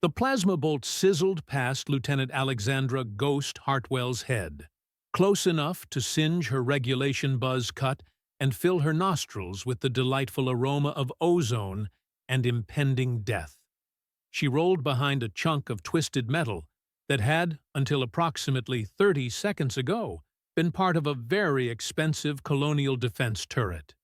The plasma bolt sizzled past Lieutenant Alexandra Ghost Hartwell's head, close enough to singe her regulation buzz cut and fill her nostrils with the delightful aroma of ozone and impending death. She rolled behind a chunk of twisted metal that had, until approximately 30 seconds ago, been part of a very expensive colonial defense turret.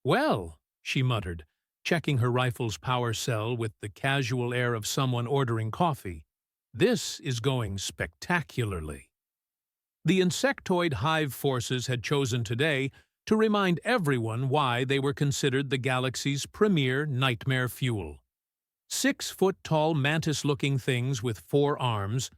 "Well," she muttered, checking her rifle's power cell with the casual air of someone ordering coffee, "this is going spectacularly." The insectoid hive forces had chosen today to remind everyone why they were considered the galaxy's premier nightmare fuel. 6-foot-tall mantis-looking things with 4 arms,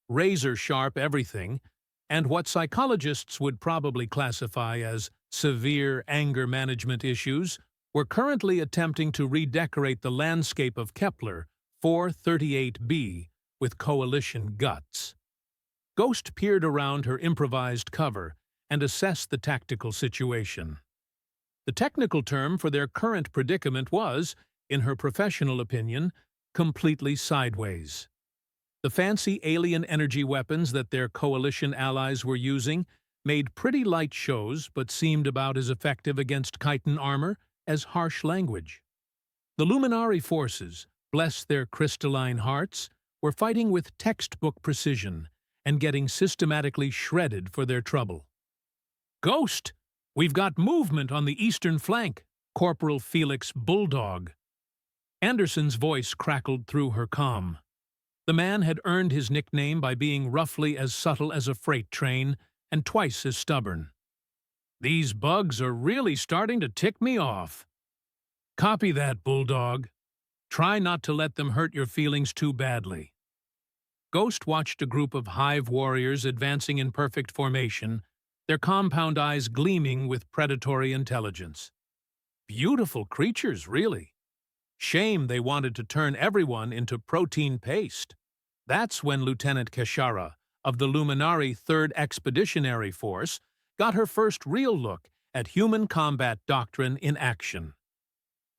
razor-sharp everything, and what psychologists would probably classify as severe anger management issues were currently attempting to redecorate the landscape of Kepler 438b with coalition guts. Ghost peered around her improvised cover and assessed the tactical situation. The technical term for their current predicament was, in her professional opinion, completely sideways. The fancy alien energy weapons that their coalition allies were using made pretty light shows but seemed about as effective against chitin armor as harsh language. The Luminari forces, bless their crystalline hearts, were fighting with textbook precision and getting systematically shredded for their trouble. "Ghost, we've got movement on the eastern flank," Corporal Felix Bulldog. Anderson's voice crackled through her comm. The man had earned his nickname by being roughly as subtle as a freight train and twice as stubborn. "These bugs are really starting to tick me off." "Copy that, Bulldog. Try not to let them hurt your feelings too badly." Ghost watched a group of hive warriors advancing in perfect formation, their compound eyes gleaming with predatory intelligence. Beautiful creatures, really. Shame they wanted to turn everyone into protein paste. That's when Lieutenant Keshara, of the Luminari 3rd Expeditionary Force, got her first real look at human combat doctrine in action.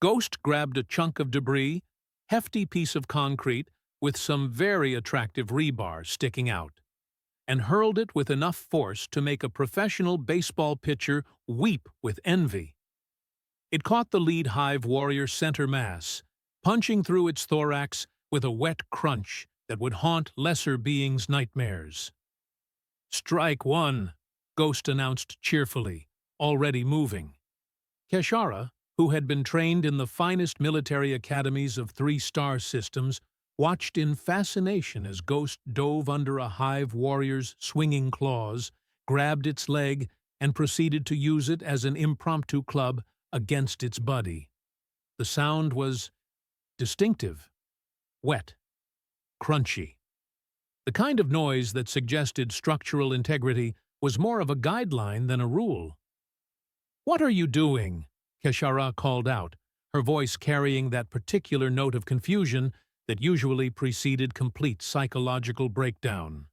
Ghost grabbed a chunk of debris, hefty piece of concrete with some very attractive rebar sticking out, and hurled it with enough force to make a professional baseball pitcher weep with envy. It caught the lead hive warrior center mass, punching through its thorax with a wet crunch that would haunt lesser beings' nightmares. "Strike one," Ghost announced cheerfully, already moving. Keshara, who had been trained in the finest military academies of 3-star systems, watched in fascination as Ghost dove under a hive warrior's swinging claws, grabbed its leg, and proceeded to use it as an impromptu club against its buddy. The sound was distinctive, wet, crunchy. The kind of noise that suggested structural integrity was more of a guideline than a rule. "What are you doing?" Keshara called out, her voice carrying that particular note of confusion that usually preceded complete psychological breakdown.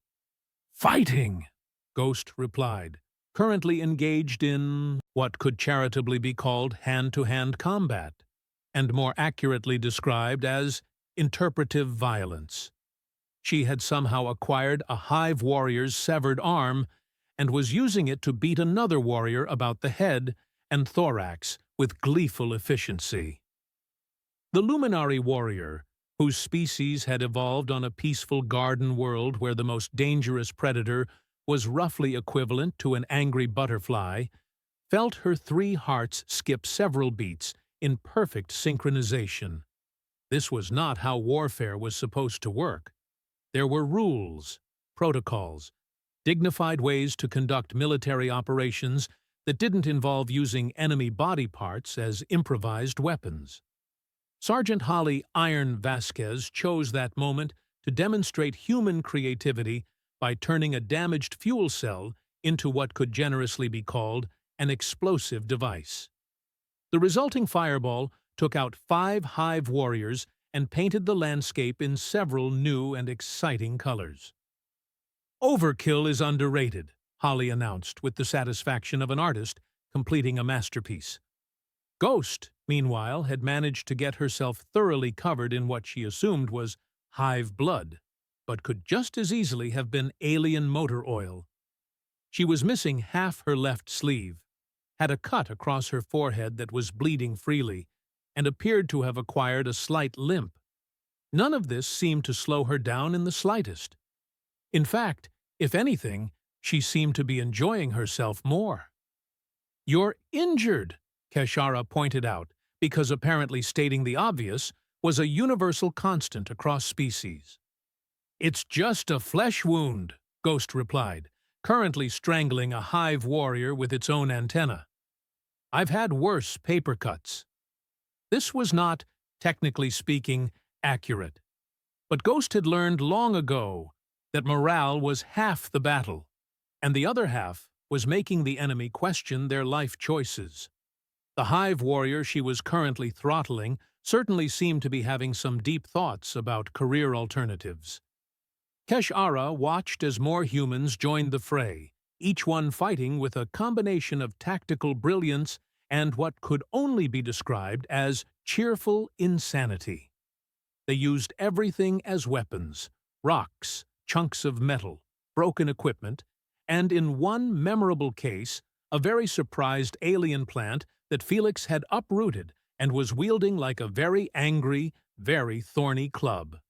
"Fighting," Ghost replied, currently engaged in what could charitably be called hand-to-hand combat, and more accurately described as interpretive violence. She had somehow acquired a hive warrior's severed arm and was using it to beat another warrior about the head and thorax with gleeful efficiency. The Luminari warrior, whose species had evolved on a peaceful garden world where the most dangerous predator was roughly equivalent to an angry butterfly, felt her 3 hearts skip several beats in perfect synchronization. This was not how warfare was supposed to work. There were rules, protocols, dignified ways to conduct military operations that didn't involve using enemy body parts as improvised weapons. Sergeant Holly Iron Vasquez chose that moment to demonstrate human creativity by turning a damaged fuel cell into what could generously be called an explosive device. The resulting fireball took out 5 hive warriors and painted the landscape in several new and exciting colors. "Overkill is underrated," Holly announced with the satisfaction of an artist completing a masterpiece. Ghost, meanwhile, had managed to get herself thoroughly covered in what she assumed was hive blood, but could just as easily have been alien motor oil. She was missing half her left sleeve, had a cut across her forehead that was bleeding freely, and appeared to have acquired a slight limp. None of this seemed to slow her down in the slightest. In fact, if anything, she seemed to be enjoying herself more. "You're injured," Keshara pointed out, because apparently stating the obvious was a universal constant across species. "It's just a flesh wound," Ghost replied, currently strangling a hive warrior with its own antenna. "I've had worse paper cuts." This was not, technically speaking, accurate. But Ghost had learned long ago that morale was half the battle, and the other half was making the enemy question their life choices. The hive warrior she was currently throttling certainly seemed to be having some deep thoughts about career alternatives. Keshara watched as more humans joined the fray, each one fighting with a combination of tactical brilliance and what could only be described as cheerful insanity. They used everything as weapons: rocks, chunks of metal, broken equipment, and in one memorable case, a very surprised alien plant that Felix had uprooted and was wielding like a very angry, very thorny club.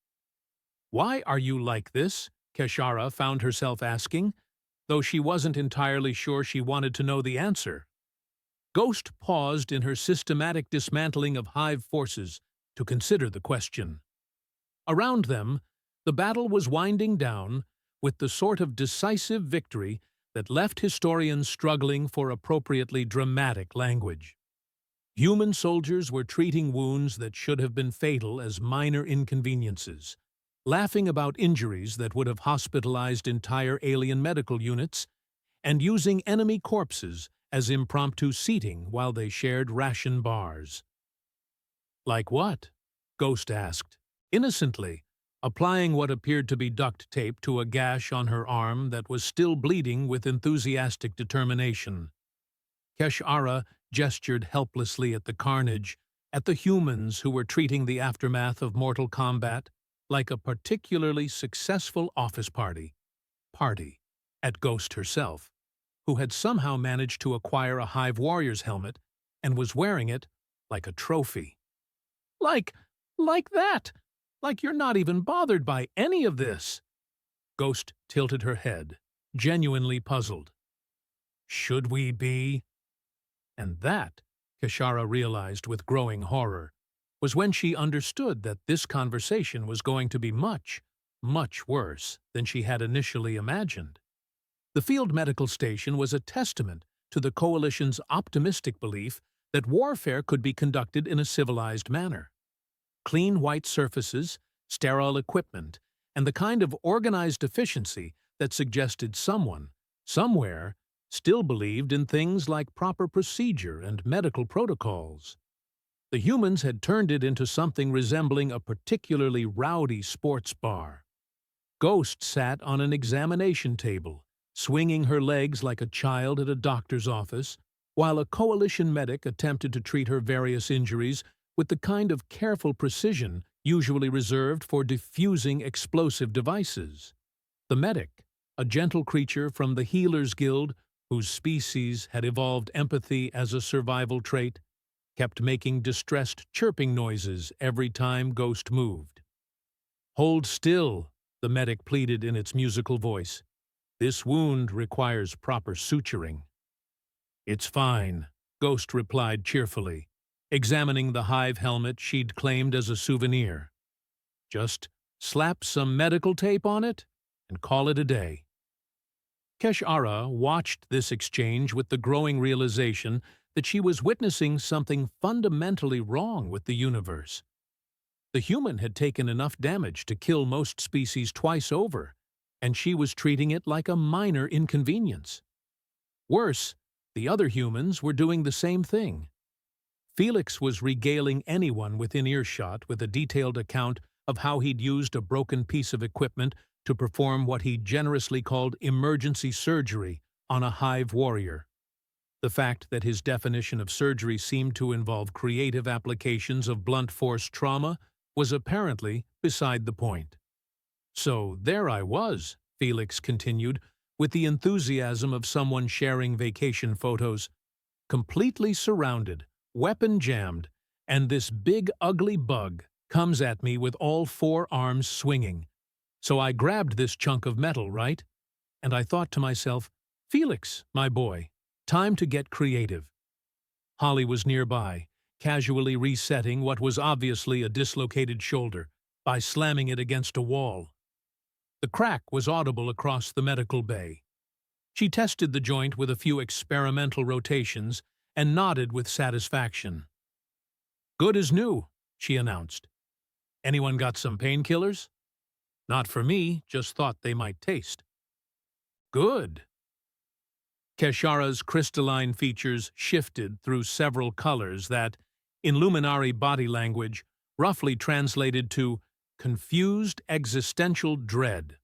"Why are you like this?" Keshara found herself asking, though she wasn't entirely sure she wanted to know the answer. Ghost paused in her systematic dismantling of hive forces to consider the question. Around them, the battle was winding down with the sort of decisive victory that left historians struggling for appropriately dramatic language. Human soldiers were treating wounds that should have been fatal as minor inconveniences, laughing about injuries that would have hospitalized entire alien medical units, and using enemy corpses as impromptu seating while they shared ration bars. "Like what?" Ghost asked, innocently, applying what appeared to be duct tape to a gash on her arm that was still bleeding with enthusiastic determination. Keshara gestured helplessly at the carnage, at the humans who were treating the aftermath of mortal combat like a particularly successful office party at Ghost herself, who had somehow managed to acquire a Hive Warrior's helmet and was wearing it like a trophy. Like that! Like you're not even bothered by any of this!" Ghost tilted her head, genuinely puzzled. "Should we be?" And that, Keshara realized with growing horror, was when she understood that this conversation was going to be much, much worse than she had initially imagined. The field medical station was a testament to the Coalition's optimistic belief that warfare could be conducted in a civilized manner. Clean white surfaces, sterile equipment, and the kind of organized efficiency that suggested someone, somewhere, still believed in things like proper procedure and medical protocols. The humans had turned it into something resembling a particularly rowdy sports bar. Ghost sat on an examination table, swinging her legs like a child at a doctor's office, while a Coalition medic attempted to treat her various injuries with the kind of careful precision usually reserved for diffusing explosive devices. The medic, a gentle creature from the Healers Guild whose species had evolved empathy as a survival trait, kept making distressed chirping noises every time Ghost moved. "Hold still," the medic pleaded in its musical voice. "This wound requires proper suturing." "It's fine," Ghost replied cheerfully, examining the hive helmet she'd claimed as a souvenir. "Just slap some medical tape on it and call it a day." Keshara watched this exchange with the growing realization that she was witnessing something fundamentally wrong with the universe. The human had taken enough damage to kill most species twice over, and she was treating it like a minor inconvenience. Worse, the other humans were doing the same thing. Felix was regaling anyone within earshot with a detailed account of how he'd used a broken piece of equipment to perform what he generously called emergency surgery on a hive warrior. The fact that his definition of surgery seemed to involve creative applications of blunt force trauma was apparently beside the point. So there I was, Felix continued, with the enthusiasm of someone sharing vacation photos, completely surrounded, weapon jammed, and this big ugly bug comes at me with all four arms swinging. So I grabbed this chunk of metal, right? And I thought to myself, Felix, my boy, time to get creative. Holly was nearby, casually resetting what was obviously a dislocated shoulder by slamming it against a wall. The crack was audible across the medical bay. She tested the joint with a few experimental rotations and nodded with satisfaction. "Good as new," she announced. "Anyone got some painkillers?" "Not for me, just thought they might taste." "Good." Keshara's crystalline features shifted through several colors that, in Luminari body language, roughly translated to confused existential dread.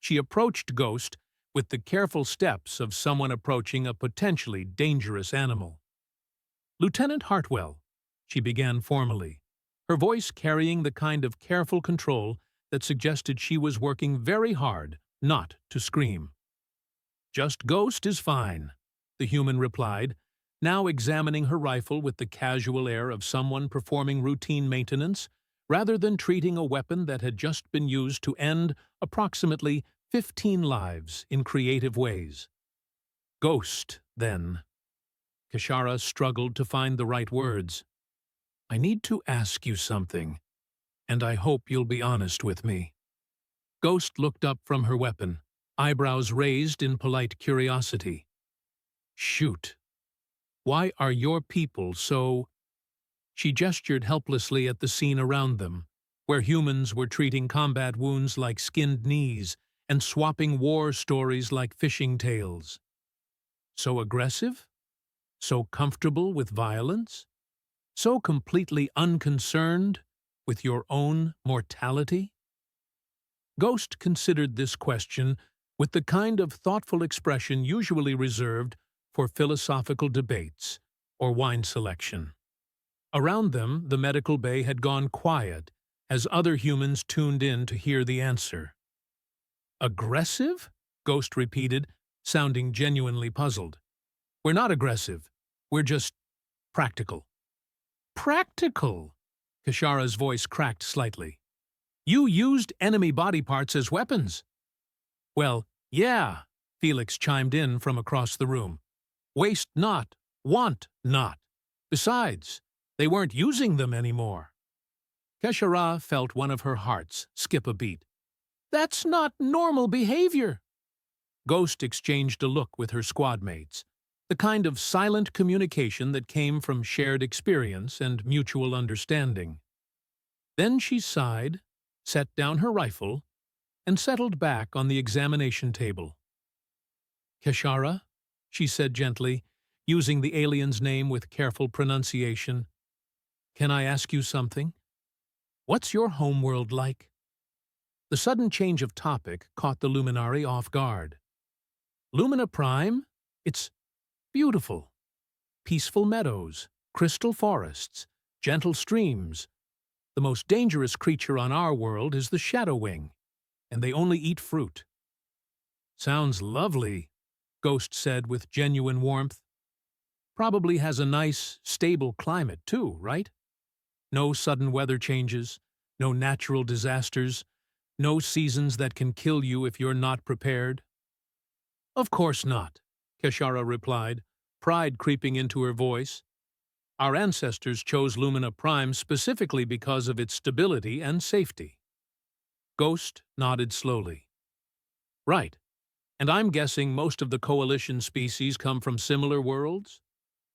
She approached Ghost with the careful steps of someone approaching a potentially dangerous animal. "Lieutenant Hartwell," she began formally, her voice carrying the kind of careful control that suggested she was working very hard not to scream. "Just Ghost is fine," the human replied, now examining her rifle with the casual air of someone performing routine maintenance rather than treating a weapon that had just been used to end approximately 15 lives in creative ways. "Ghost, then." Keshara struggled to find the right words. "I need to ask you something, and I hope you'll be honest with me." Ghost looked up from her weapon, eyebrows raised in polite curiosity. "Shoot. Why are your people so—" She gestured helplessly at the scene around them, where humans were treating combat wounds like skinned knees and swapping war stories like fishing tales. "So aggressive? So comfortable with violence? So completely unconcerned with your own mortality?" Ghost considered this question with the kind of thoughtful expression usually reserved for philosophical debates or wine selection. Around them, the medical bay had gone quiet as other humans tuned in to hear the answer. "Aggressive?" Ghost repeated, sounding genuinely puzzled. "We're not aggressive. We're just practical." "Practical?" Keshara's voice cracked slightly. "You used enemy body parts as weapons." "Well, yeah," Felix chimed in from across the room. "Waste not, want not. Besides, they weren't using them anymore." Keshara felt one of her hearts skip a beat. "That's not normal behavior." Ghost exchanged a look with her squad mates, the kind of silent communication that came from shared experience and mutual understanding. Then she sighed, set down her rifle, and settled back on the examination table. "Keshara," she said gently, using the alien's name with careful pronunciation, "can I ask you something? What's your homeworld like?" The sudden change of topic caught the Luminari off guard. "Lumina Prime? It's beautiful. Peaceful meadows, crystal forests, gentle streams. The most dangerous creature on our world is the Shadow Wing, and they only eat fruit." "Sounds lovely," Ghost said with genuine warmth. "Probably has a nice, stable climate too, right? No sudden weather changes, no natural disasters, no seasons that can kill you if you're not prepared." "Of course not," Keshara replied, pride creeping into her voice. "Our ancestors chose Lumina Prime specifically because of its stability and safety." Ghost nodded slowly. "Right. And I'm guessing most of the coalition species come from similar worlds?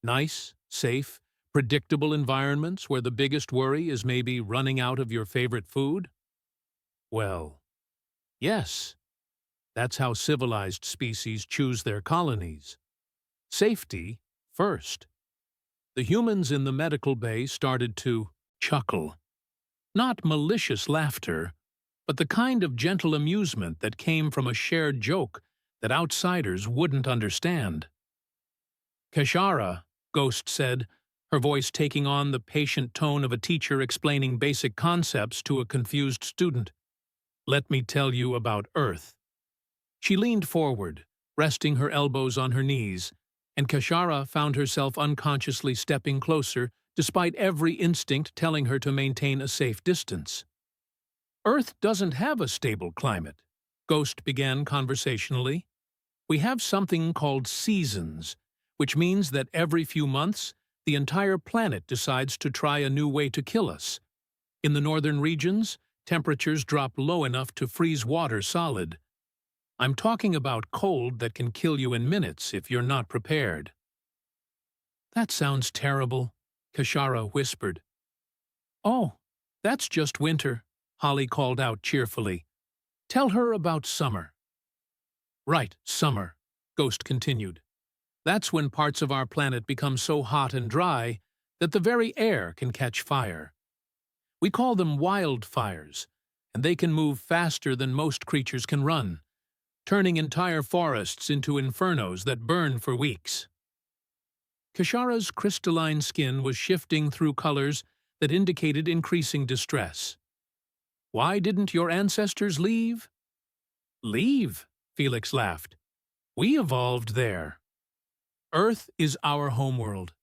Nice, safe, predictable environments where the biggest worry is maybe running out of your favorite food?" "Well, yes. That's how civilized species choose their colonies. Safety first." The humans in the medical bay started to chuckle. Not malicious laughter, but the kind of gentle amusement that came from a shared joke that outsiders wouldn't understand. "Keshara," Ghost said, her voice taking on the patient tone of a teacher explaining basic concepts to a confused student. Let me tell you about Earth. She leaned forward, resting her elbows on her knees, and Kashara found herself unconsciously stepping closer despite every instinct telling her to maintain a safe distance. Earth doesn't have a stable climate, Ghost began conversationally. We have something called seasons, which means that every few months, the entire planet decides to try a new way to kill us. In the northern regions, temperatures drop low enough to freeze water solid. I'm talking about cold that can kill you in minutes if you're not prepared. That sounds terrible, Kashara whispered. Oh, that's just winter, Holly called out cheerfully. Tell her about summer. Right, summer, Ghost continued. That's when parts of our planet become so hot and dry that the very air can catch fire. We call them wildfires, and they can move faster than most creatures can run, turning entire forests into infernos that burn for weeks. Kashara's crystalline skin was shifting through colors that indicated increasing distress. Why didn't your ancestors leave? Leave, Felix laughed. We evolved there. Earth is our homeworld,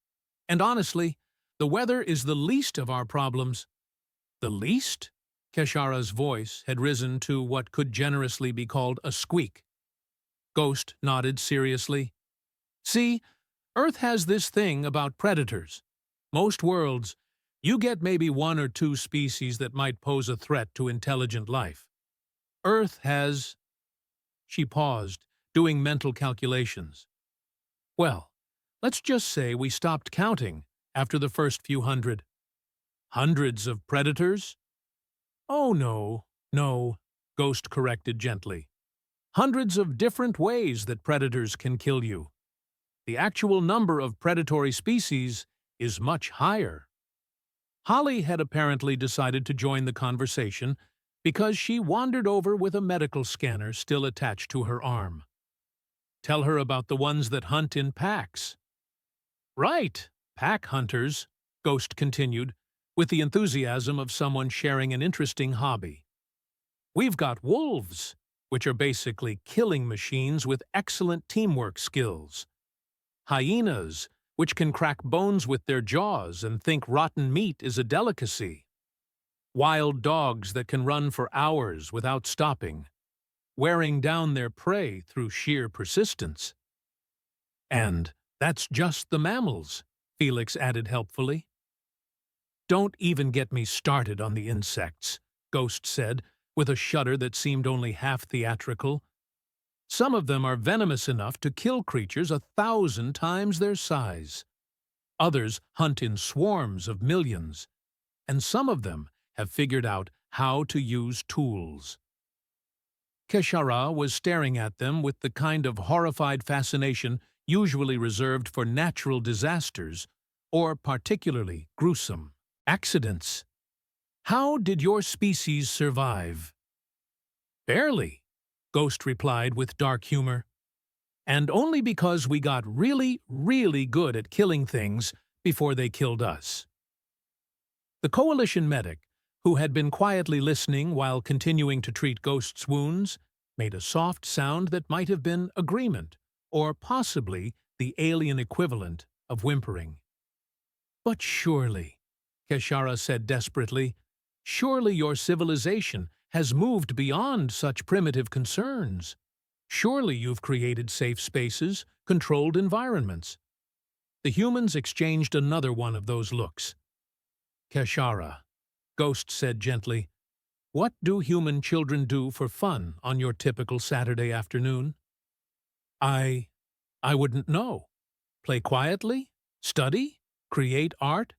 and honestly, the weather is the least of our problems. The least? Kashara's voice had risen to what could generously be called a squeak. Ghost nodded seriously. See, Earth has this thing about predators. Most worlds, you get maybe one or two species that might pose a threat to intelligent life. Earth has... She paused, doing mental calculations. Well, let's just say we stopped counting after the first few hundred. Hundreds of predators? Oh, no, Ghost corrected gently. Hundreds of different ways that predators can kill you. The actual number of predatory species is much higher. Holly had apparently decided to join the conversation because she wandered over with a medical scanner still attached to her arm. Tell her about the ones that hunt in packs. Right, pack hunters, Ghost continued, with the enthusiasm of someone sharing an interesting hobby. We've got wolves, which are basically killing machines with excellent teamwork skills. Hyenas, which can crack bones with their jaws and think rotten meat is a delicacy. Wild dogs that can run for hours without stopping, wearing down their prey through sheer persistence. And that's just the mammals, Felix added helpfully. Don't even get me started on the insects, Ghost said, with a shudder that seemed only half theatrical. Some of them are venomous enough to kill creatures 1,000 times their size. Others hunt in swarms of millions, and some of them have figured out how to use tools. Keshara was staring at them with the kind of horrified fascination usually reserved for natural disasters or particularly gruesome accidents. How did your species survive? Barely, Ghost replied with dark humor. And only because we got really, really good at killing things before they killed us. The coalition medic, who had been quietly listening while continuing to treat Ghost's wounds, made a soft sound that might have been agreement, or possibly the alien equivalent of whimpering. But surely, Keshara said desperately, surely your civilization has moved beyond such primitive concerns. Surely you've created safe spaces, controlled environments. The humans exchanged another one of those looks. Keshara, Ghost said gently, what do human children do for fun on your typical Saturday afternoon? I wouldn't know. Play quietly? Study? Create art?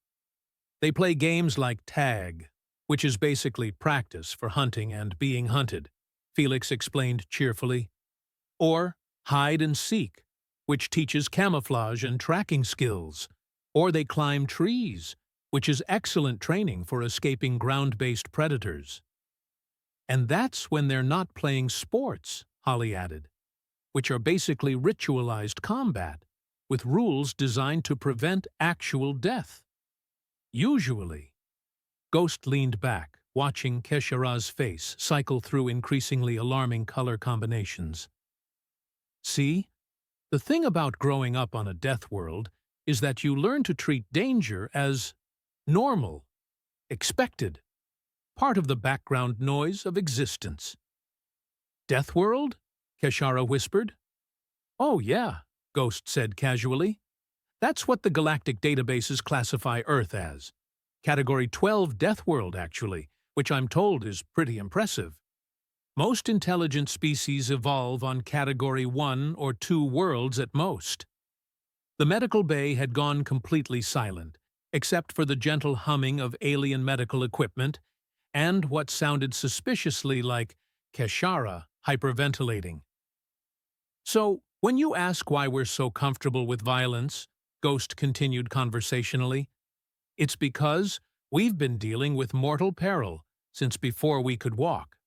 They play games like tag, which is basically practice for hunting and being hunted, Felix explained cheerfully. Or hide and seek, which teaches camouflage and tracking skills. Or they climb trees, which is excellent training for escaping ground-based predators. And that's when they're not playing sports, Holly added, which are basically ritualized combat, with rules designed to prevent actual death. Usually. Ghost leaned back, watching Keshara's face cycle through increasingly alarming color combinations. See? The thing about growing up on a death world is that you learn to treat danger as normal, expected, part of the background noise of existence. Deathworld? Keshara whispered. Oh yeah, Ghost said casually. That's what the galactic databases classify Earth as. Category 12 Deathworld, actually, which I'm told is pretty impressive. Most intelligent species evolve on Category 1 or 2 worlds at most. The medical bay had gone completely silent, except for the gentle humming of alien medical equipment and what sounded suspiciously like Keshara hyperventilating. So, when you ask why we're so comfortable with violence, Ghost continued conversationally, it's because we've been dealing with mortal peril since before we could walk.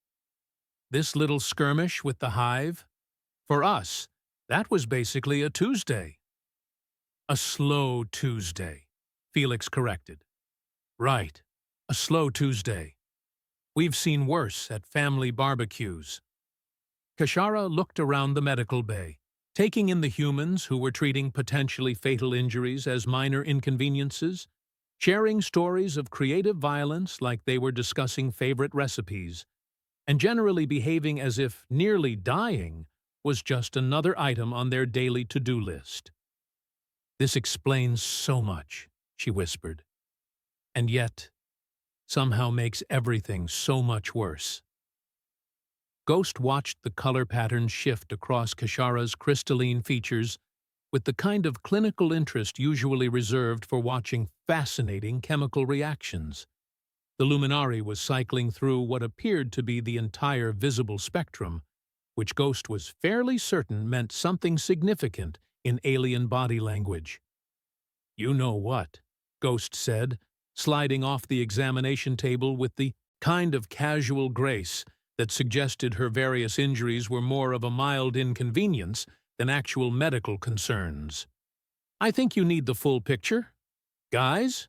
This little skirmish with the hive? For us, that was basically a Tuesday. A slow Tuesday, Felix corrected. Right, a slow Tuesday. We've seen worse at family barbecues. Keshara looked around the medical bay, taking in the humans who were treating potentially fatal injuries as minor inconveniences, sharing stories of creative violence like they were discussing favorite recipes, and generally behaving as if nearly dying was just another item on their daily to-do list. This explains so much, she whispered, and yet somehow makes everything so much worse. Ghost watched the color patterns shift across Keshara's crystalline features with the kind of clinical interest usually reserved for watching fascinating chemical reactions. The luminari was cycling through what appeared to be the entire visible spectrum, which Ghost was fairly certain meant something significant in alien body language. You know what, Ghost said, sliding off the examination table with the kind of casual grace that suggested her various injuries were more of a mild inconvenience than actual medical concerns. I think you need the full picture. Guys?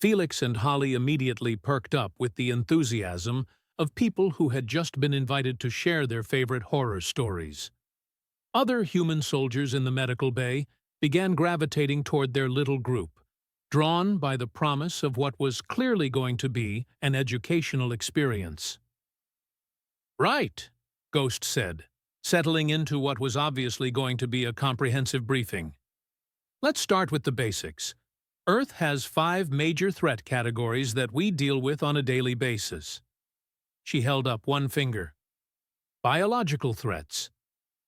Felix and Holly immediately perked up with the enthusiasm of people who had just been invited to share their favorite horror stories. Other human soldiers in the medical bay began gravitating toward their little group, drawn by the promise of what was clearly going to be an educational experience. Right, Ghost said, settling into what was obviously going to be a comprehensive briefing. Let's start with the basics. Earth has 5 major threat categories that we deal with on a daily basis. She held up one finger. Biological threats.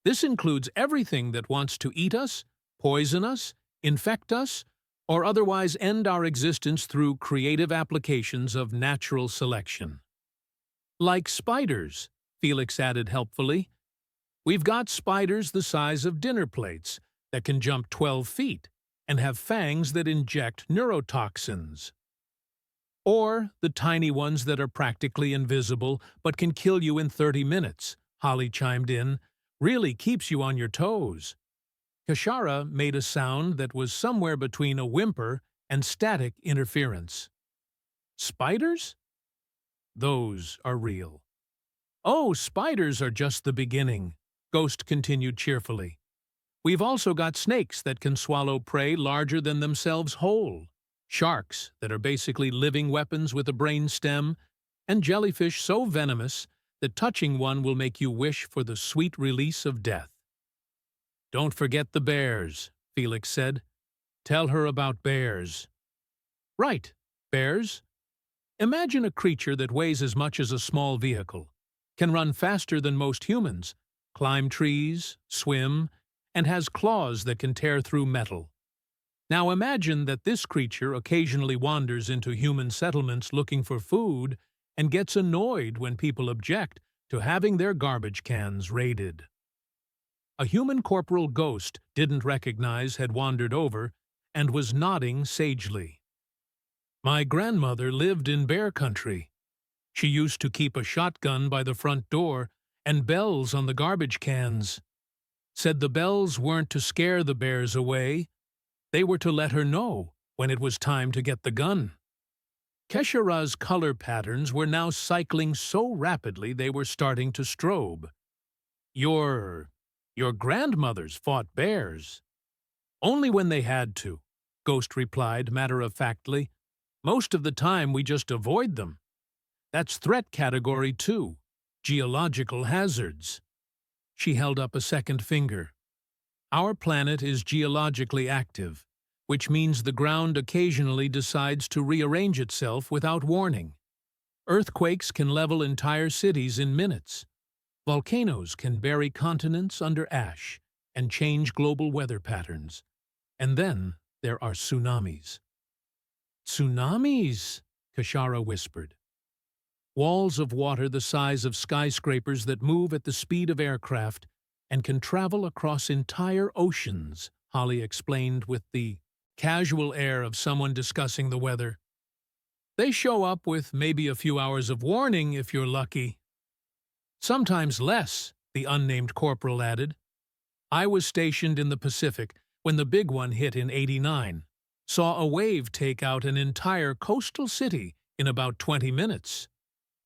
This includes everything that wants to eat us, poison us, infect us, or otherwise end our existence through creative applications of natural selection. Like spiders, Felix added helpfully. We've got spiders the size of dinner plates that can jump 12 feet and have fangs that inject neurotoxins. Or the tiny ones that are practically invisible but can kill you in 30 minutes, Holly chimed in, really keeps you on your toes. Keshara made a sound that was somewhere between a whimper and static interference. Spiders? Those are real. Oh, spiders are just the beginning, Ghost continued cheerfully. We've also got snakes that can swallow prey larger than themselves whole, sharks that are basically living weapons with a brain stem, and jellyfish so venomous that touching one will make you wish for the sweet release of death. Don't forget the bears, Felix said. Tell her about bears. Right, bears. Imagine a creature that weighs as much as a small vehicle, can run faster than most humans, climb trees, swim, and has claws that can tear through metal. Now imagine that this creature occasionally wanders into human settlements looking for food and gets annoyed when people object to having their garbage cans raided. A human corporal Ghost didn't recognize had wandered over and was nodding sagely. My grandmother lived in bear country. She used to keep a shotgun by the front door and bells on the garbage cans. Said the bells weren't to scare the bears away. They were to let her know when it was time to get the gun. Keshara's color patterns were now cycling so rapidly they were starting to strobe. Your... your grandmothers fought bears. Only when they had to, Ghost replied matter-of-factly. Most of the time we just avoid them. That's threat category 2, geological hazards. She held up a second finger. Our planet is geologically active, which means the ground occasionally decides to rearrange itself without warning. Earthquakes can level entire cities in minutes. Volcanoes can bury continents under ash and change global weather patterns. And then there are tsunamis. Tsunamis, Keshara whispered. Walls of water the size of skyscrapers that move at the speed of aircraft and can travel across entire oceans, Holly explained with the casual air of someone discussing the weather. They show up with maybe a few hours of warning if you're lucky. Sometimes less, the unnamed corporal added. I was stationed in the Pacific when the big one hit in '89. Saw a wave take out an entire coastal city in about 20 minutes.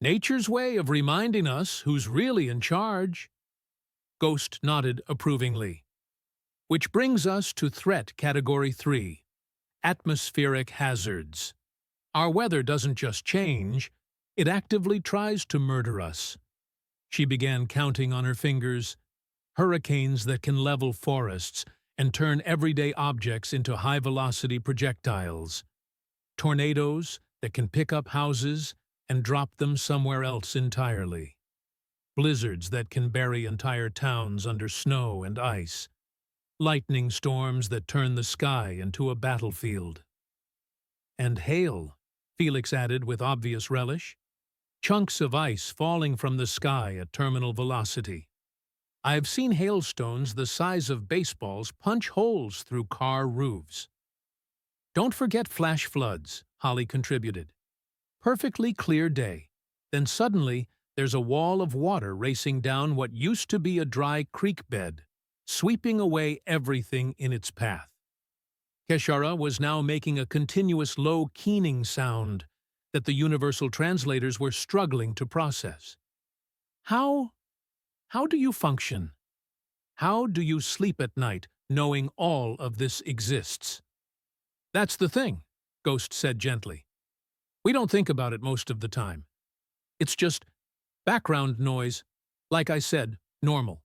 Nature's way of reminding us who's really in charge. Ghost nodded approvingly. Which brings us to threat category 3, atmospheric hazards. Our weather doesn't just change, it actively tries to murder us. She began counting on her fingers. Hurricanes that can level forests and turn everyday objects into high-velocity projectiles. Tornadoes that can pick up houses and drop them somewhere else entirely. Blizzards that can bury entire towns under snow and ice. Lightning storms that turn the sky into a battlefield. And hail, Felix added with obvious relish. Chunks of ice falling from the sky at terminal velocity. I've seen hailstones the size of baseballs punch holes through car roofs. Don't forget flash floods, Holly contributed. Perfectly clear day. Then suddenly, there's a wall of water racing down what used to be a dry creek bed, sweeping away everything in its path. Keshara was now making a continuous low keening sound that the universal translators were struggling to process. How do you function? How do you sleep at night knowing all of this exists? That's the thing, Ghost said gently. We don't think about it most of the time. It's just background noise, like I said, normal.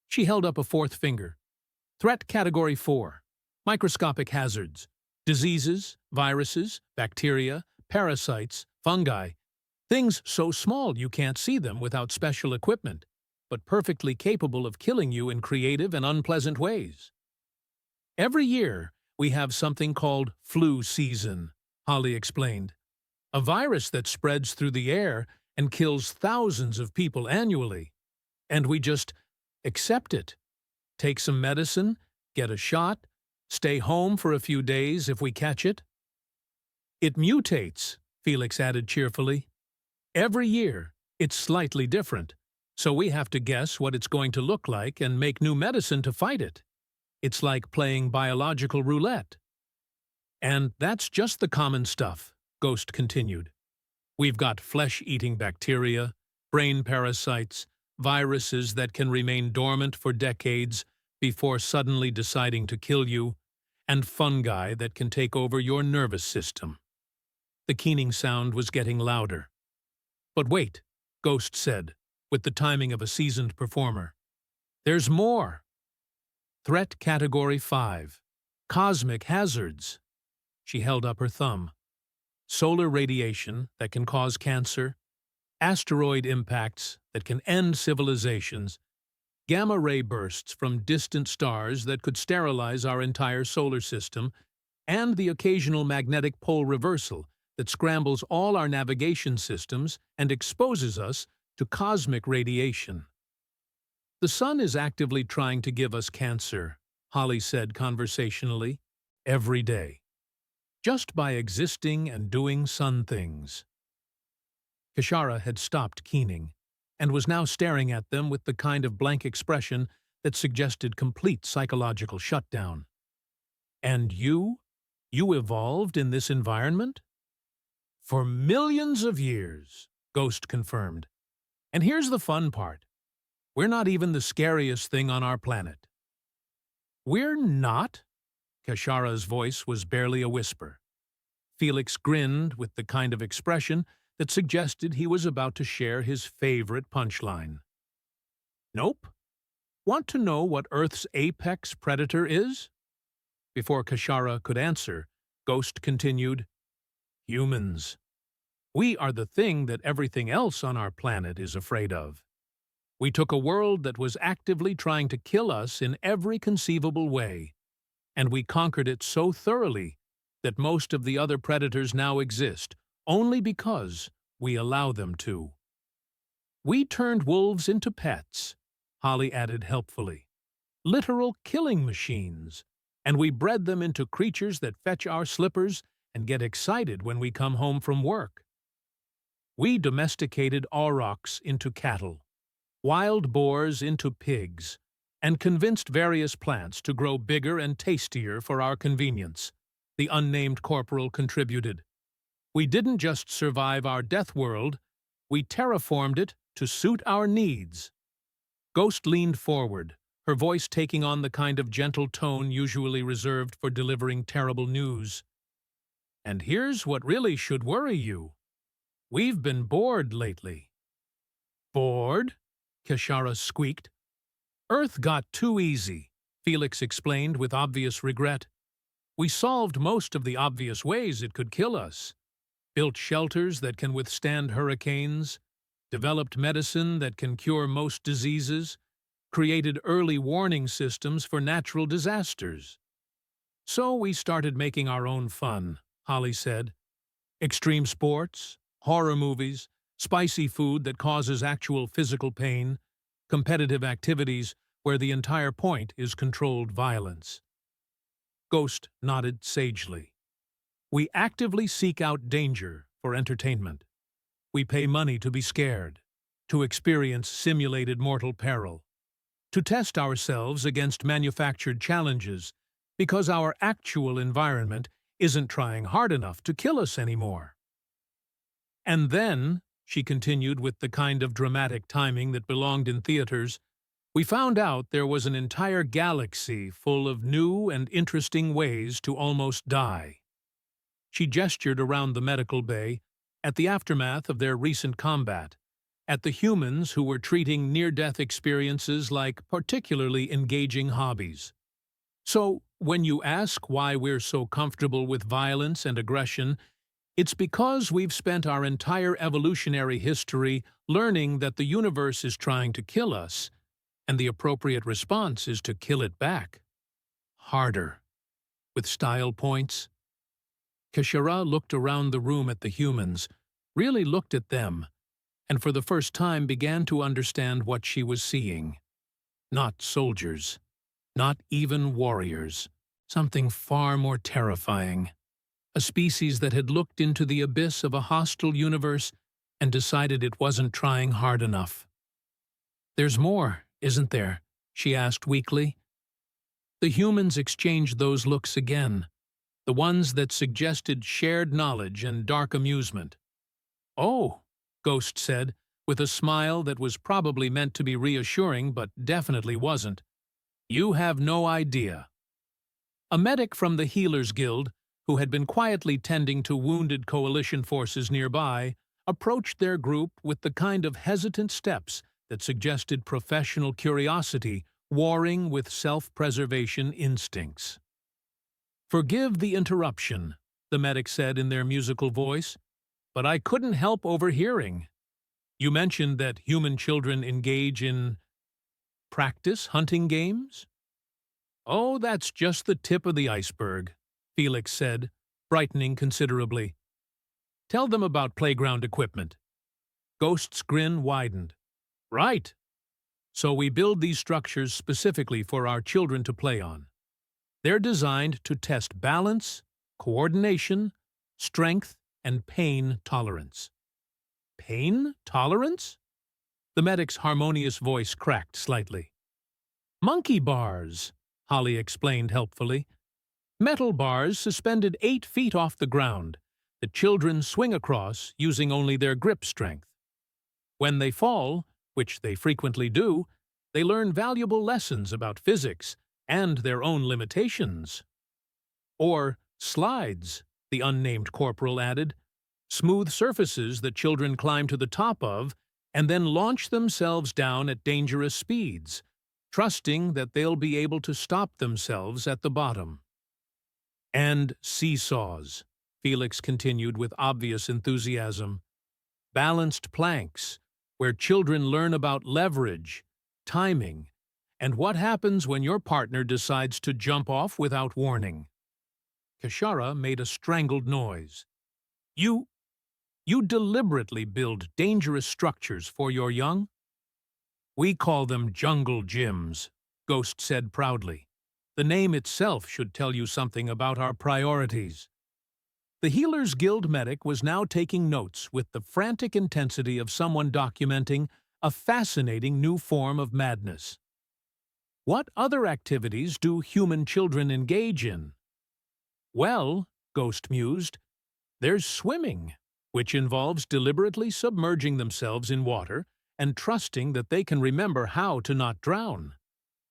She held up a fourth finger. Threat category 4, microscopic hazards, diseases, viruses, bacteria, parasites, fungi, things so small you can't see them without special equipment, but perfectly capable of killing you in creative and unpleasant ways. Every year, we have something called flu season, Holly explained. A virus that spreads through the air and kills thousands of people annually. And we just accept it. Take some medicine, get a shot, stay home for a few days if we catch it. It mutates, Felix added cheerfully. Every year, it's slightly different, so we have to guess what it's going to look like and make new medicine to fight it. It's like playing biological roulette. And that's just the common stuff, Ghost continued. We've got flesh-eating bacteria, brain parasites, viruses that can remain dormant for decades before suddenly deciding to kill you, and fungi that can take over your nervous system. The keening sound was getting louder. But wait, Ghost said, with the timing of a seasoned performer. There's more. Threat category 5, cosmic hazards. She held up her thumb. Solar radiation that can cause cancer, asteroid impacts that can end civilizations, gamma-ray bursts from distant stars that could sterilize our entire solar system, and the occasional magnetic pole reversal that scrambles all our navigation systems and exposes us to cosmic radiation. The sun is actively trying to give us cancer, Holly said conversationally, every day. Just by existing and doing sun things. Keshara had stopped keening, and was now staring at them with the kind of blank expression that suggested complete psychological shutdown. And you? You evolved in this environment? For millions of years, Ghost confirmed. And here's the fun part. We're not even the scariest thing on our planet. We're not? Kashara's voice was barely a whisper. Felix grinned with the kind of expression that suggested he was about to share his favorite punchline. Nope. Want to know what Earth's apex predator is? Before Kashara could answer, Ghost continued, humans. We are the thing that everything else on our planet is afraid of. We took a world that was actively trying to kill us in every conceivable way, and we conquered it so thoroughly that most of the other predators now exist only because we allow them to. We turned wolves into pets, Holly added helpfully. Literal killing machines, and we bred them into creatures that fetch our slippers and get excited when we come home from work. We domesticated aurochs into cattle, wild boars into pigs, and convinced various plants to grow bigger and tastier for our convenience, the unnamed corporal contributed. We didn't just survive our Deathworld, we terraformed it to suit our needs. Ghost leaned forward, her voice taking on the kind of gentle tone usually reserved for delivering terrible news. And here's what really should worry you. We've been bored lately. Bored? Kashara squeaked. Earth got too easy, Felix explained with obvious regret. We solved most of the obvious ways it could kill us. Built shelters that can withstand hurricanes, developed medicine that can cure most diseases, created early warning systems for natural disasters. So we started making our own fun, Holly said. Extreme sports, horror movies, spicy food that causes actual physical pain, competitive activities where the entire point is controlled violence. Ghost nodded sagely. We actively seek out danger for entertainment. We pay money to be scared, to experience simulated mortal peril, to test ourselves against manufactured challenges because our actual environment isn't trying hard enough to kill us anymore. And then, she continued with the kind of dramatic timing that belonged in theaters, we found out there was an entire galaxy full of new and interesting ways to almost die. She gestured around the medical bay, at the aftermath of their recent combat, at the humans who were treating near-death experiences like particularly engaging hobbies. So, when you ask why we're so comfortable with violence and aggression, it's because we've spent our entire evolutionary history learning that the universe is trying to kill us, and the appropriate response is to kill it back. Harder. With style points. Kashara looked around the room at the humans, really looked at them, and for the first time began to understand what she was seeing. Not soldiers. Not even warriors. Something far more terrifying. A species that had looked into the abyss of a hostile universe and decided it wasn't trying hard enough. There's more, isn't there? She asked weakly. The humans exchanged those looks again, the ones that suggested shared knowledge and dark amusement. Oh, Ghost said, with a smile that was probably meant to be reassuring but definitely wasn't. You have no idea. A medic from the Healers Guild, who had been quietly tending to wounded coalition forces nearby, approached their group with the kind of hesitant steps that suggested professional curiosity warring with self-preservation instincts. Forgive the interruption, the medic said in their musical voice, but I couldn't help overhearing. You mentioned that human children engage in practice hunting games? Oh, that's just the tip of the iceberg, Felix said, brightening considerably. Tell them about playground equipment. Ghost's grin widened. Right. So we build these structures specifically for our children to play on. They're designed to test balance, coordination, strength, and pain tolerance. Pain tolerance? The medic's harmonious voice cracked slightly. Monkey bars, Holly explained helpfully. Metal bars suspended 8 feet off the ground, The children swing across using only their grip strength. When they fall, which they frequently do, they learn valuable lessons about physics and their own limitations. Or slides, the unnamed corporal added, smooth surfaces that children climb to the top of and then launch themselves down at dangerous speeds, trusting that they'll be able to stop themselves at the bottom. And seesaws, Felix continued with obvious enthusiasm. Balanced planks, where children learn about leverage, timing, and what happens when your partner decides to jump off without warning. Keshara made a strangled noise. You deliberately build dangerous structures for your young? We call them jungle gyms, Ghost said proudly. The name itself should tell you something about our priorities. The Healers Guild medic was now taking notes with the frantic intensity of someone documenting a fascinating new form of madness. What other activities do human children engage in? Well, Ghost mused, there's swimming, which involves deliberately submerging themselves in water and trusting that they can remember how to not drown.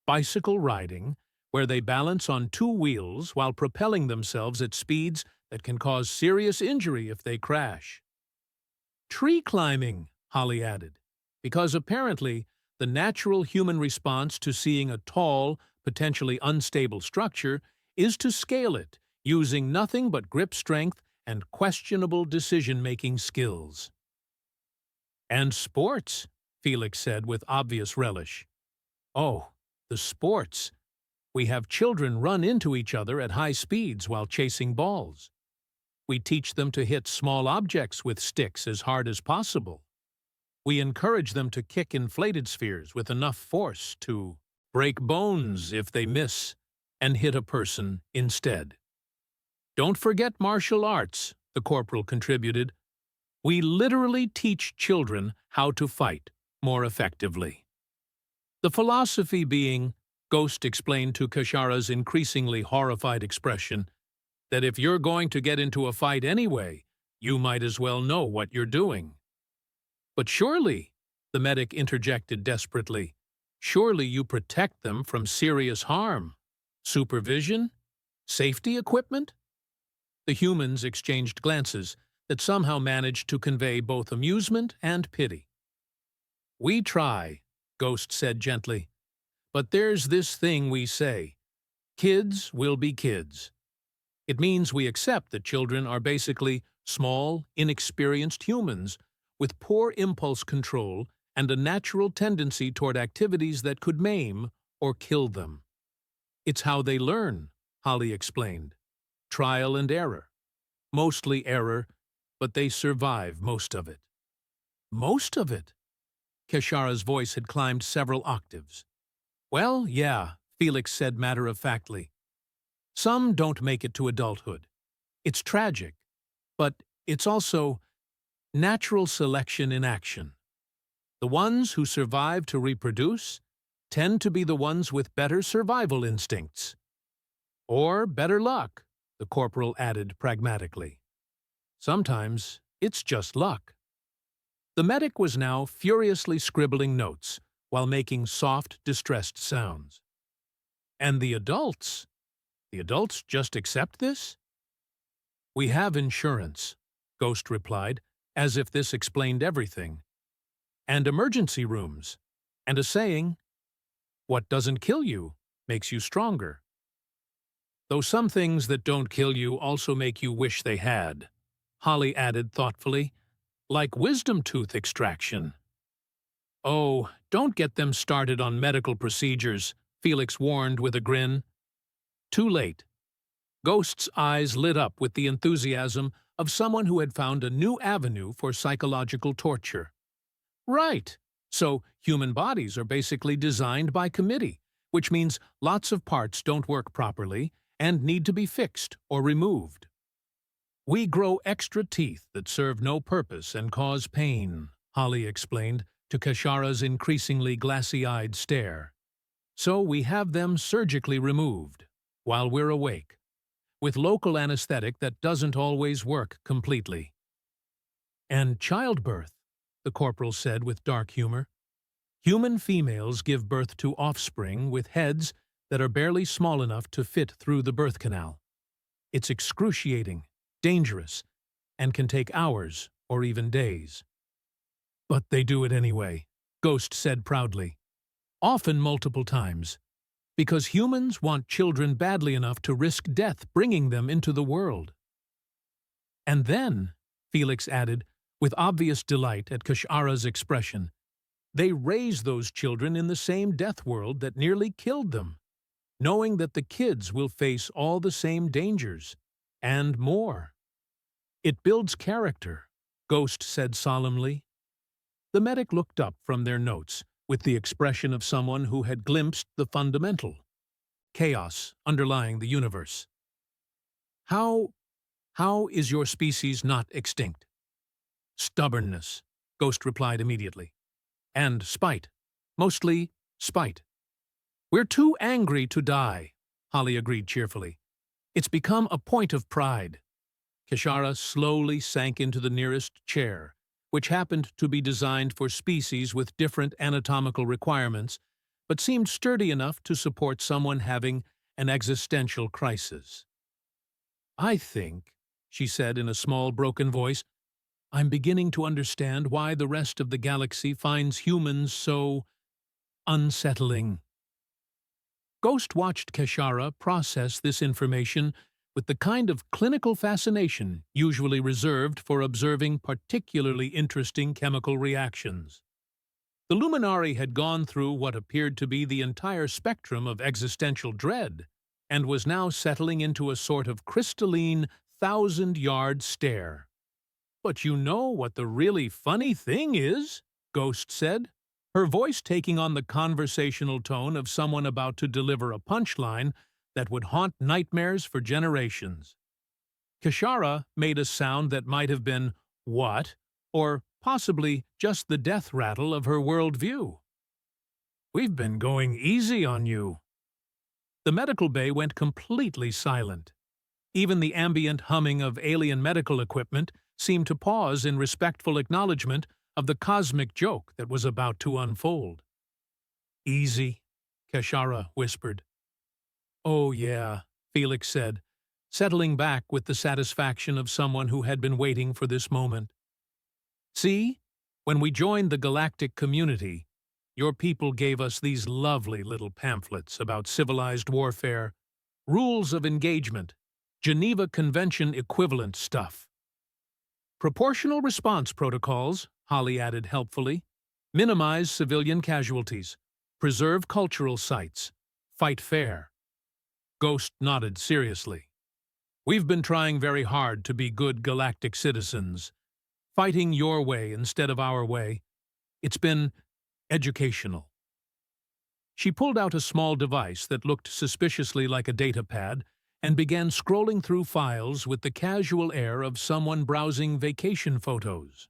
Bicycle riding, where they balance on two wheels while propelling themselves at speeds that can cause serious injury if they crash. Tree climbing, Holly added, because apparently the natural human response to seeing a tall, potentially unstable structure is to scale it, using nothing but grip strength and questionable decision-making skills. And sports, Felix said with obvious relish. Oh, the sports. We have children run into each other at high speeds while chasing balls. We teach them to hit small objects with sticks as hard as possible. We encourage them to kick inflated spheres with enough force to break bones if they miss and hit a person instead. Don't forget martial arts, the corporal contributed. We literally teach children how to fight more effectively. The philosophy being, Ghost explained to Keshara's increasingly horrified expression, that if you're going to get into a fight anyway, you might as well know what you're doing. But surely, the medic interjected desperately, surely you protect them from serious harm. Supervision? Safety equipment? The humans exchanged glances that somehow managed to convey both amusement and pity. We try, Ghost said gently, but there's this thing we say. Kids will be kids. It means we accept that children are basically small, inexperienced humans with poor impulse control and a natural tendency toward activities that could maim or kill them. It's how they learn, Holly explained. Trial and error. Mostly error, but they survive most of it. Most of it? Keshara's voice had climbed several octaves. Well, yeah, Felix said matter-of-factly. Some don't make it to adulthood. It's tragic, but it's also natural selection in action. The ones who survive to reproduce tend to be the ones with better survival instincts. Or better luck, the corporal added pragmatically. Sometimes it's just luck. The medic was now furiously scribbling notes while making soft, distressed sounds. And the adults? The adults just accept this? We have insurance, Ghost replied, as if this explained everything. And emergency rooms, and a saying, what doesn't kill you makes you stronger. Though some things that don't kill you also make you wish they had, Holly added thoughtfully, like wisdom tooth extraction. Oh, don't get them started on medical procedures, Felix warned with a grin. Too late. Ghost's eyes lit up with the enthusiasm of someone who had found a new avenue for psychological torture. Right. So human bodies are basically designed by committee, which means lots of parts don't work properly and need to be fixed or removed. We grow extra teeth that serve no purpose and cause pain, Holly explained to Keshara's increasingly glassy-eyed stare. So we have them surgically removed while we're awake. with local anesthetic that doesn't always work completely. And childbirth, the corporal said with dark humor. Human females give birth to offspring with heads that are barely small enough to fit through the birth canal. It's excruciating, dangerous, and can take hours or even days. But they do it anyway, Ghost said proudly. Often multiple times. Because humans want children badly enough to risk death bringing them into the world. And then, Felix added, with obvious delight at Kishara's expression, they raise those children in the same death world that nearly killed them, knowing that the kids will face all the same dangers, and more. It builds character, Ghost said solemnly. The medic looked up from their notes with the expression of someone who had glimpsed the fundamental chaos underlying the universe. How is your species not extinct? Stubbornness, Ghost replied immediately. And spite. Mostly spite. We're too angry to die, Holly agreed cheerfully. It's become a point of pride. Kishara slowly sank into the nearest chair, which happened to be designed for species with different anatomical requirements, but seemed sturdy enough to support someone having an existential crisis. I think, she said in a small, broken voice, I'm beginning to understand why the rest of the galaxy finds humans so unsettling. Ghost watched Kishara process this information with the kind of clinical fascination usually reserved for observing particularly interesting chemical reactions. The Luminari had gone through what appeared to be the entire spectrum of existential dread, and was now settling into a sort of crystalline, thousand-yard stare. But you know what the really funny thing is? Ghost said, her voice taking on the conversational tone of someone about to deliver a punchline that would haunt nightmares for generations. Kishara made a sound that might have been, what? Or possibly just the death rattle of her worldview. We've been going easy on you. The medical bay went completely silent. Even the ambient humming of alien medical equipment seemed to pause in respectful acknowledgement of the cosmic joke that was about to unfold. Easy, Kishara whispered. Oh yeah, Felix said, settling back with the satisfaction of someone who had been waiting for this moment. See, when we joined the galactic community, your people gave us these lovely little pamphlets about civilized warfare, rules of engagement, Geneva Convention equivalent stuff. Proportional response protocols, Holly added helpfully, minimize civilian casualties, preserve cultural sites, fight fair. Ghost nodded seriously. We've been trying very hard to be good galactic citizens, fighting your way instead of our way. It's been educational. She pulled out a small device that looked suspiciously like a data pad and began scrolling through files with the casual air of someone browsing vacation photos.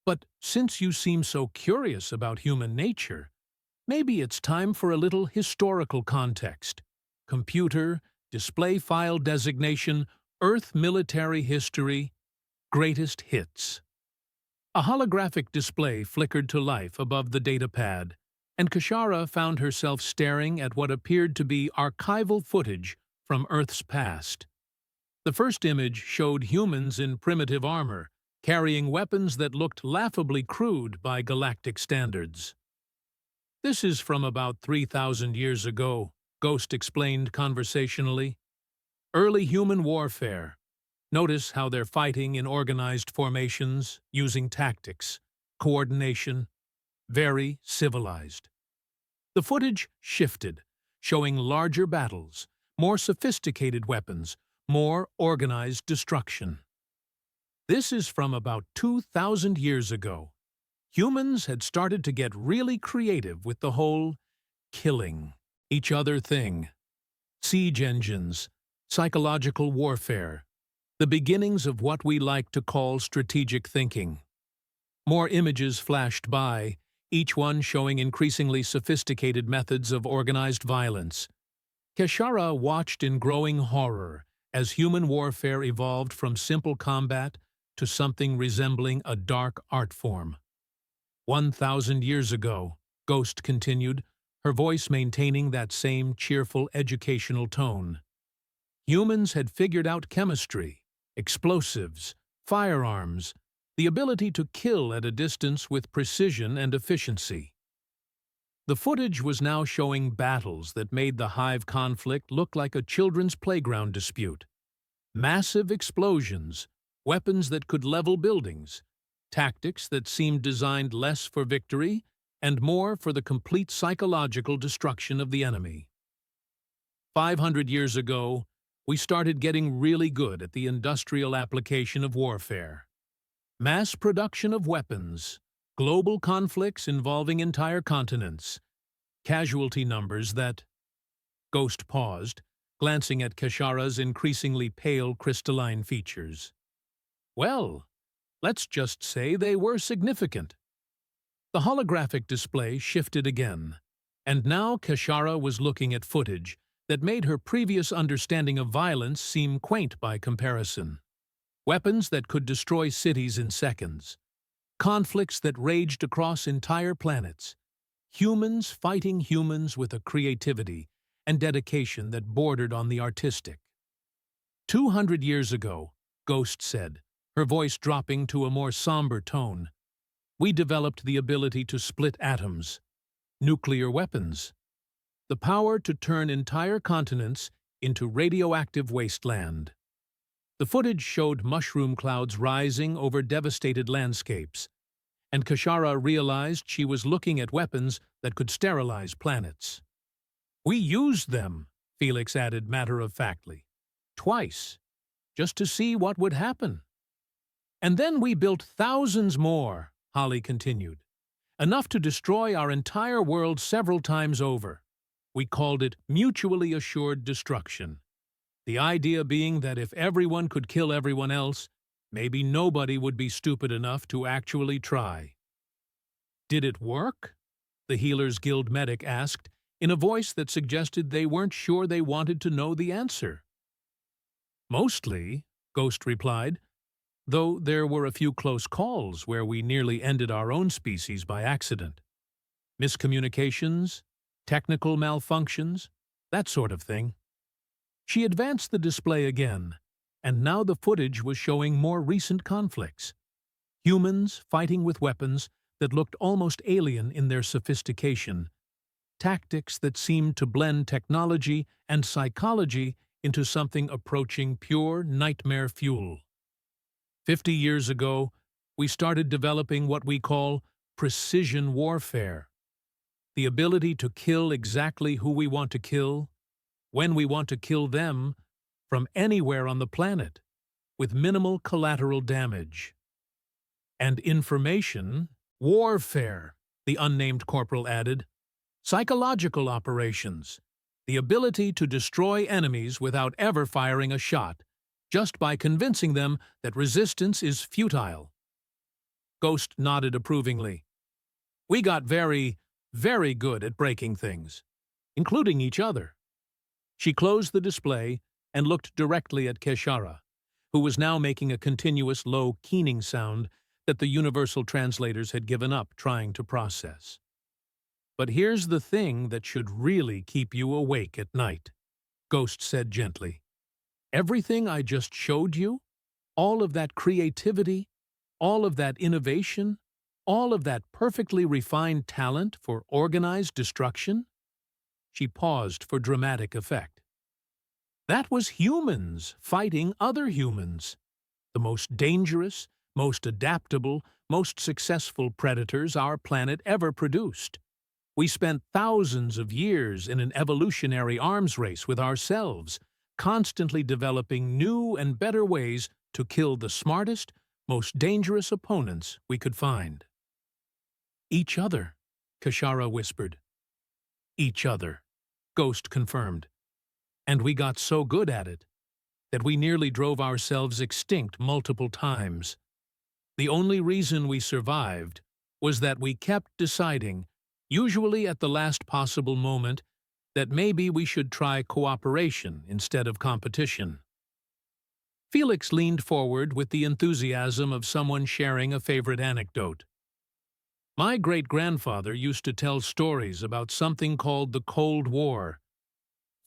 But since you seem so curious about human nature, maybe it's time for a little historical context. Computer, display file designation, Earth military history, greatest hits. A holographic display flickered to life above the data pad, and Kishara found herself staring at what appeared to be archival footage from Earth's past. The first image showed humans in primitive armor, carrying weapons that looked laughably crude by galactic standards. This is from about 3,000 years ago, Ghost explained conversationally. Early human warfare. Notice how they're fighting in organized formations, using tactics, coordination, very civilized. The footage shifted, showing larger battles, more sophisticated weapons, more organized destruction. This is from about 2,000 years ago. Humans had started to get really creative with the whole killing each other thing. Siege engines, psychological warfare, the beginnings of what we like to call strategic thinking. More images flashed by, each one showing increasingly sophisticated methods of organized violence. Kishara watched in growing horror as human warfare evolved from simple combat to something resembling a dark art form. 1,000 years ago, Ghost continued, her voice maintaining that same cheerful educational tone. Humans had figured out chemistry, explosives, firearms, the ability to kill at a distance with precision and efficiency. The footage was now showing battles that made the Hive conflict look like a children's playground dispute. Massive explosions, weapons that could level buildings, tactics that seemed designed less for victory and more for the complete psychological destruction of the enemy. 500 years ago, we started getting really good at the industrial application of warfare. Mass production of weapons, global conflicts involving entire continents, casualty numbers that... Ghost paused, glancing at Keshara's increasingly pale crystalline features. Well, let's just say they were significant. The holographic display shifted again, and now Keshara was looking at footage that made her previous understanding of violence seem quaint by comparison. Weapons that could destroy cities in seconds, conflicts that raged across entire planets, humans fighting humans with a creativity and dedication that bordered on the artistic. 200 years ago, Ghost said, her voice dropping to a more somber tone, we developed the ability to split atoms, nuclear weapons, the power to turn entire continents into radioactive wasteland. The footage showed mushroom clouds rising over devastated landscapes, and Keshara realized she was looking at weapons that could sterilize planets. We used them, Felix added matter-of-factly, twice, just to see what would happen. And then we built thousands more, Holly continued, enough to destroy our entire world several times over. We called it mutually assured destruction. The idea being that if everyone could kill everyone else, maybe nobody would be stupid enough to actually try. Did it work? The Healers Guild medic asked, in a voice that suggested they weren't sure they wanted to know the answer. Mostly, Ghost replied, though there were a few close calls where we nearly ended our own species by accident. Miscommunications, technical malfunctions, that sort of thing. She advanced the display again, and now the footage was showing more recent conflicts. Humans fighting with weapons that looked almost alien in their sophistication, tactics that seemed to blend technology and psychology into something approaching pure nightmare fuel. 50 years ago, we started developing what we call precision warfare. The ability to kill exactly who we want to kill, when we want to kill them, from anywhere on the planet, with minimal collateral damage. And information warfare, the unnamed corporal added. Psychological operations, the ability to destroy enemies without ever firing a shot, just by convincing them that resistance is futile. Ghost nodded approvingly. We got very, very good at breaking things, including each other. She closed the display and looked directly at Keshara, who was now making a continuous low keening sound that the universal translators had given up trying to process. But here's the thing that should really keep you awake at night, Ghost said gently. Everything I just showed you, all of that creativity, all of that innovation, all of that perfectly refined talent for organized destruction? She paused for dramatic effect. That was humans fighting other humans. The most dangerous, most adaptable, most successful predators our planet ever produced. We spent thousands of years in an evolutionary arms race with ourselves, constantly developing new and better ways to kill the smartest, most dangerous opponents we could find. Each other, Keshara whispered. Each other, Ghost confirmed. And we got so good at it that we nearly drove ourselves extinct multiple times. The only reason we survived was that we kept deciding, usually at the last possible moment, that maybe we should try cooperation instead of competition. Felix leaned forward with the enthusiasm of someone sharing a favorite anecdote. My great-grandfather used to tell stories about something called the Cold War.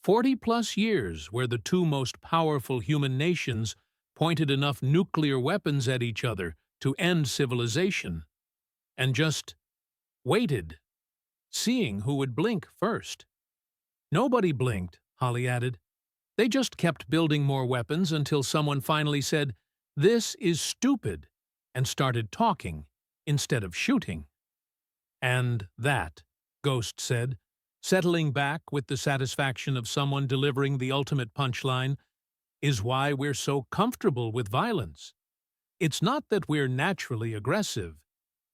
40-plus years where the two most powerful human nations pointed enough nuclear weapons at each other to end civilization, and just waited, seeing who would blink first. Nobody blinked, Holly added. They just kept building more weapons until someone finally said, "This is stupid," and started talking instead of shooting. And that, Ghost said, settling back with the satisfaction of someone delivering the ultimate punchline, is why we're so comfortable with violence. It's not that we're naturally aggressive.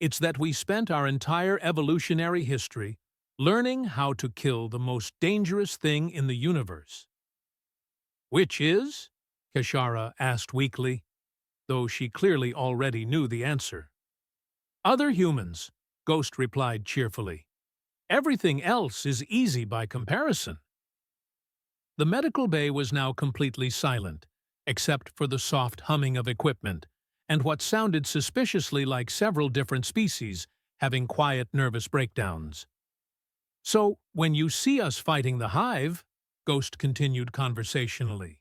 It's that we spent our entire evolutionary history learning how to kill the most dangerous thing in the universe. Which is? Keshara asked weakly, though she clearly already knew the answer. Other humans, Ghost replied cheerfully. Everything else is easy by comparison. The medical bay was now completely silent, except for the soft humming of equipment, and what sounded suspiciously like several different species having quiet nervous breakdowns. So, when you see us fighting the hive, Ghost continued conversationally,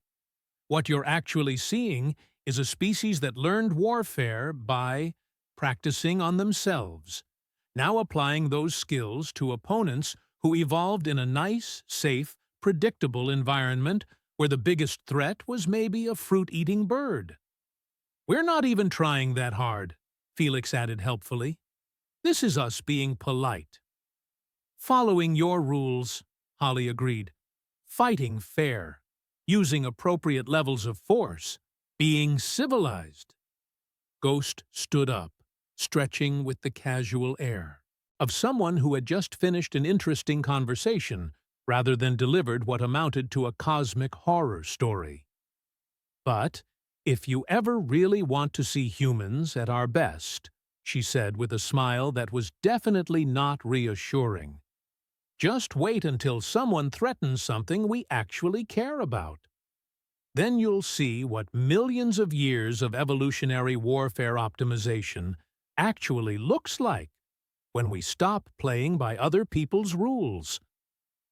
what you're actually seeing is a species that learned warfare by practicing on themselves, now applying those skills to opponents who evolved in a nice, safe, predictable environment where the biggest threat was maybe a fruit-eating bird. We're not even trying that hard, Felix added helpfully. This is us being polite. Following your rules, Holly agreed. Fighting fair, using appropriate levels of force, being civilized. Ghost stood up, stretching with the casual air of someone who had just finished an interesting conversation rather than delivered what amounted to a cosmic horror story. But if you ever really want to see humans at our best, she said with a smile that was definitely not reassuring, just wait until someone threatens something we actually care about. Then you'll see what millions of years of evolutionary warfare optimization actually looks like when we stop playing by other people's rules.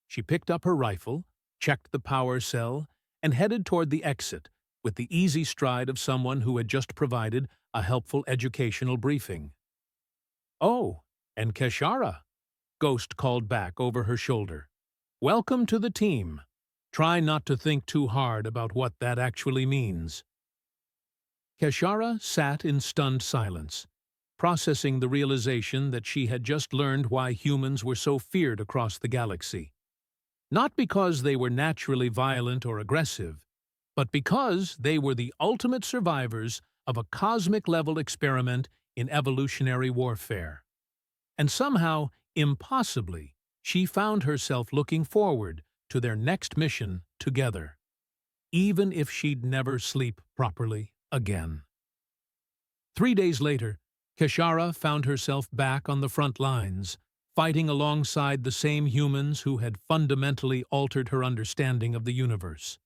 She picked up her rifle, checked the power cell, and headed toward the exit with the easy stride of someone who had just provided a helpful educational briefing. Oh, and Keshara, Ghost called back over her shoulder. Welcome to the team. Try not to think too hard about what that actually means. Keshara sat in stunned silence, processing the realization that she had just learned why humans were so feared across the galaxy. Not because they were naturally violent or aggressive, but because they were the ultimate survivors of a cosmic-level experiment in evolutionary warfare. And somehow, impossibly, she found herself looking forward to their next mission together, even if she'd never sleep properly again. 3 days later, Keshara found herself back on the front lines, fighting alongside the same humans who had fundamentally altered her understanding of the universe.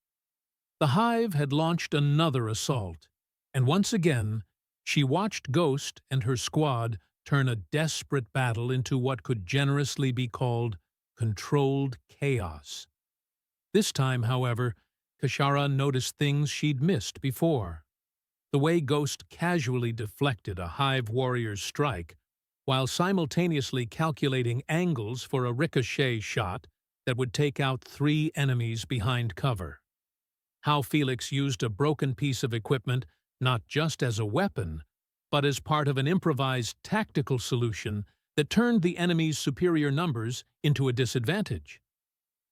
The Hive had launched another assault, and once again, she watched Ghost and her squad turn a desperate battle into what could generously be called controlled chaos. This time, however, Keshara noticed things she'd missed before. The way Ghost casually deflected a Hive warrior's strike, while simultaneously calculating angles for a ricochet shot that would take out 3 enemies behind cover. How Felix used a broken piece of equipment not just as a weapon, but as part of an improvised tactical solution that turned the enemy's superior numbers into a disadvantage.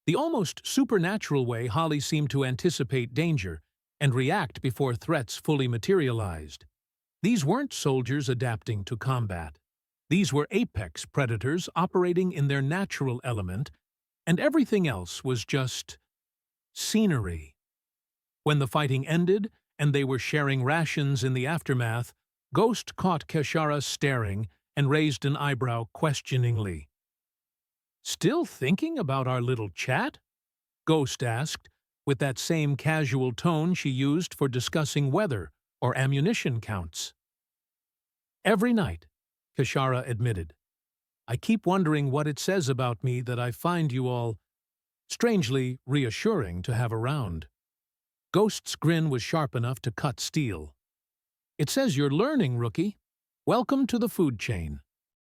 The almost supernatural way Holly seemed to anticipate danger and react before threats fully materialized. These weren't soldiers adapting to combat. These were apex predators operating in their natural element, and everything else was just scenery. When the fighting ended and they were sharing rations in the aftermath, Ghost caught Keshara staring and raised an eyebrow questioningly. "Still thinking about our little chat?" Ghost asked, with that same casual tone she used for discussing weather or ammunition counts. "Every night," Kashara admitted. "I keep wondering what it says about me that I find you all strangely reassuring to have around." Ghost's grin was sharp enough to cut steel. "It says you're learning, rookie. Welcome to the food chain."